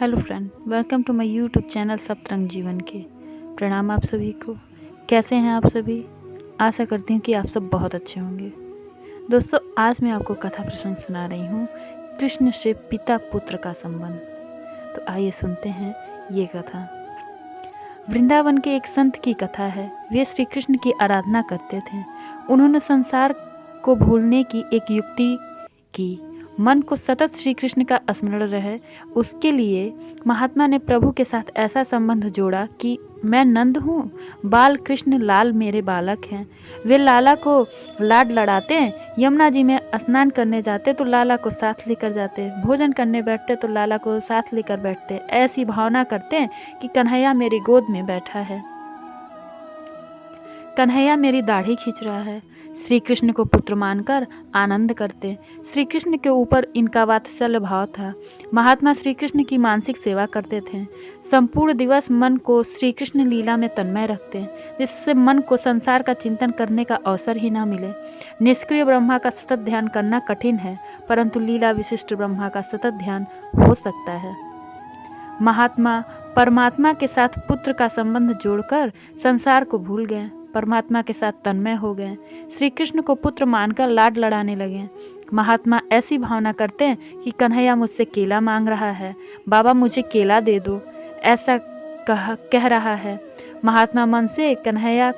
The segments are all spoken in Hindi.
Hello friend, welcome to my YouTube channel Saptarang Jeevan के। प्रणाम आप सभी को। कैसे हैं आप सभी? आशा करती हूँ कि आप सब बहुत अच्छे होंगे। दोस्तों, आज मैं आपको कथा प्रसंग सुना रही हूँ, कृष्ण से पिता पुत्र का संबंध। तो आइए सुनते हैं ये कथा। वृंदावन के एक संत की कथा है। वे श्री कृष्ण की आराधना करते थे। उन्होंने संसार को भूलने की एक युक्ति की। मन को सतत श्री कृष्ण का स्मरण रहे, उसके लिए महात्मा ने प्रभु के साथ ऐसा संबंध जोड़ा कि मैं नंद हूँ, बाल कृष्ण लाल मेरे बालक हैं। वे लाला को लाड लड़ाते हैं। यमुना जी में स्नान करने जाते तो लाला को साथ लेकर जाते, भोजन करने बैठते तो लाला को साथ लेकर बैठते। ऐसी भावना करते हैं कि कन्हैया मेरी गोद में बैठा है, कन्हैया मेरी दाढ़ी खींच रहा है। श्री कृष्ण को पुत्र मानकर आनंद करते। श्री कृष्ण के ऊपर इनका वात्सल्य भाव था। महात्मा श्री कृष्ण की मानसिक सेवा करते थे। संपूर्ण दिवस मन को श्री कृष्ण लीला में तन्मय रखते, जिससे मन को संसार का चिंतन करने का अवसर ही न मिले। निष्क्रिय ब्रह्मा का सतत ध्यान करना कठिन है, परंतु लीला विशिष्ट ब्रह्मा का सतत ध्यान हो सकता है। महात्मा परमात्मा के साथ पुत्र का संबंध जोड़कर संसार को भूल गए, परमात्मा के साथ तन्मय हो गए। श्री कृष्ण को पुत्र मानकर लाड लड़ाने लगे। महात्मा ऐसी भावना करते हैं कि कन्हैया मुझसे केला मांग रहा है, बाबा मुझे केला दे दो, ऐसा कह रहा है। महात्मा मन से कन्हैया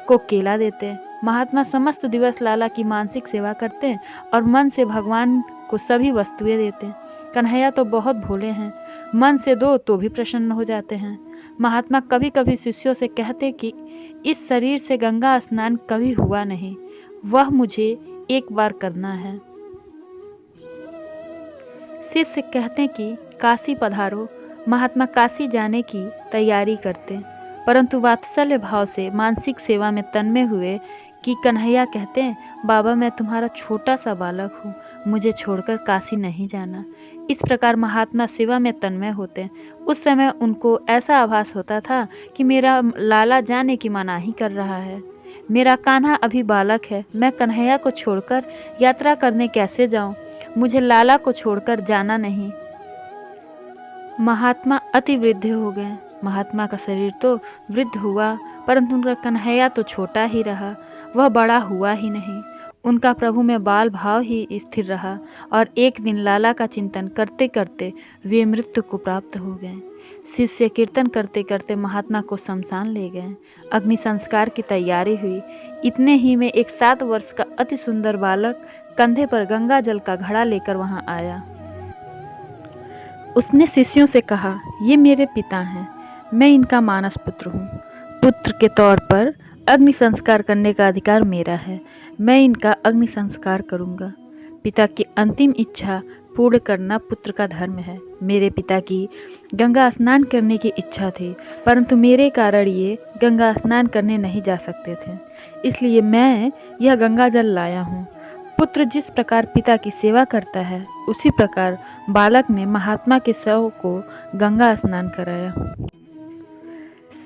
को केला देते। महात्मा समस्त दिवस लाला की मानसिक सेवा करते हैं और मन से भगवान को सभी वस्तुएं देते। कन्हैया तो बहुत भोले हैं, मन से दो तो भी प्रसन्न हो जाते हैं। महात्मा कभी कभी शिष्यों से कहते कि इस शरीर से गंगा स्नान कभी हुआ नहीं, वह मुझे एक बार करना है। शिष्य कहते कि काशी पधारो। महात्मा काशी जाने की तैयारी करते, परंतु वात्सल्य भाव से मानसिक सेवा में तन्मय हुए कि कन्हैया कहते हैं, बाबा मैं तुम्हारा छोटा सा बालक हूँ, मुझे छोड़कर काशी नहीं जाना। इस प्रकार महात्मा सेवा में तन्मय होते। उस समय उनको ऐसा आभास होता था कि मेरा लाला जाने की मनाही कर रहा है, मेरा कान्हा अभी बालक है, मैं कन्हैया को छोड़कर यात्रा करने कैसे जाऊं? मुझे लाला को छोड़कर जाना नहीं। महात्मा अति वृद्ध हो गए। महात्मा का शरीर तो वृद्ध हुआ, परंतु उनका कन्हैया तो छोटा ही रहा, वह बड़ा हुआ ही नहीं। उनका प्रभु में बाल भाव ही स्थिर रहा और एक दिन लाला का चिंतन करते करते वे मृत्यु को प्राप्त हो गए। शिष्य कीर्तन करते करते महात्मा को शमशान ले गए। अग्नि संस्कार की तैयारी हुई। इतने ही में एक 7 वर्ष का अति सुंदर बालक कंधे पर गंगा जल का घड़ा लेकर वहां आया। उसने शिष्यों से कहा, ये मेरे पिता हैं, मैं इनका मानस पुत्र हूँ। पुत्र के तौर पर अग्नि संस्कार करने का अधिकार मेरा है, मैं इनका अग्नि संस्कार करूंगा। पिता की अंतिम इच्छा पूर्ण करना पुत्र का धर्म है। मेरे पिता की गंगा स्नान करने की इच्छा थी, परंतु मेरे कारण ये गंगा स्नान करने नहीं जा सकते थे, इसलिए मैं यह गंगा जल लाया हूँ। पुत्र जिस प्रकार पिता की सेवा करता है, उसी प्रकार बालक ने महात्मा के शव को गंगा स्नान कराया।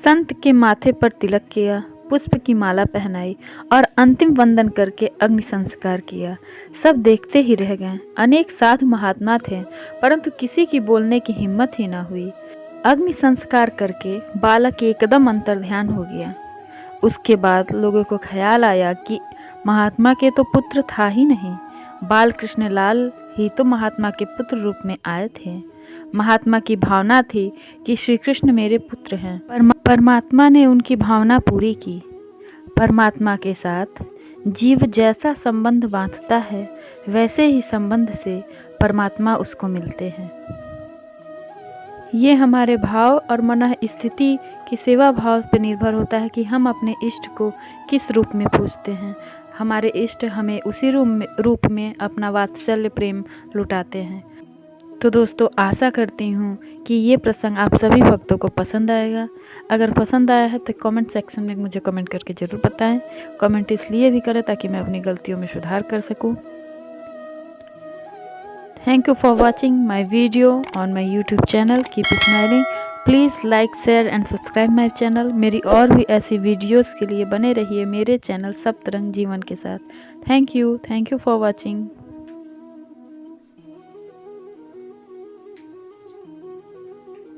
संत के माथे पर तिलक किया, पुष्प की माला पहनाई और अंतिम वंदन करके अग्नि संस्कार किया। सब देखते ही रह गए। अनेक साधु महात्मा थे, परंतु किसी की बोलने की हिम्मत ही न हुई। अग्नि संस्कार करके बालक एकदम अंतर्ध्यान हो गया। उसके बाद लोगों को ख्याल आया कि महात्मा के तो पुत्र था ही नहीं, बाल कृष्ण लाल ही तो महात्मा के पुत्र रूप में आए थे। महात्मा की भावना थी कि श्री कृष्ण मेरे पुत्र हैं। परमात्मा ने उनकी भावना पूरी की। परमात्मा के साथ जीव जैसा संबंध बांधता है, वैसे ही संबंध से परमात्मा उसको मिलते हैं। ये हमारे भाव और मन स्थिति की सेवा भाव पर निर्भर होता है कि हम अपने इष्ट को किस रूप में पूजते हैं। हमारे इष्ट हमें उसी रूप में अपना वात्सल्य प्रेम लुटाते हैं। तो दोस्तों, आशा करती हूँ कि ये प्रसंग आप सभी भक्तों को पसंद आएगा। अगर पसंद आया है तो कमेंट सेक्शन में मुझे कमेंट करके ज़रूर बताएं। कमेंट इसलिए भी करें ताकि मैं अपनी गलतियों में सुधार कर सकूं। Thank you for watching my video on my YouTube channel. Keep smiling. Please like, share and subscribe my channel. मेरी और भी ऐसी वीडियोज़ के लिए बने रहिए मेरे चैनल सप्तरंग जीवन के साथ। Thank you for watching.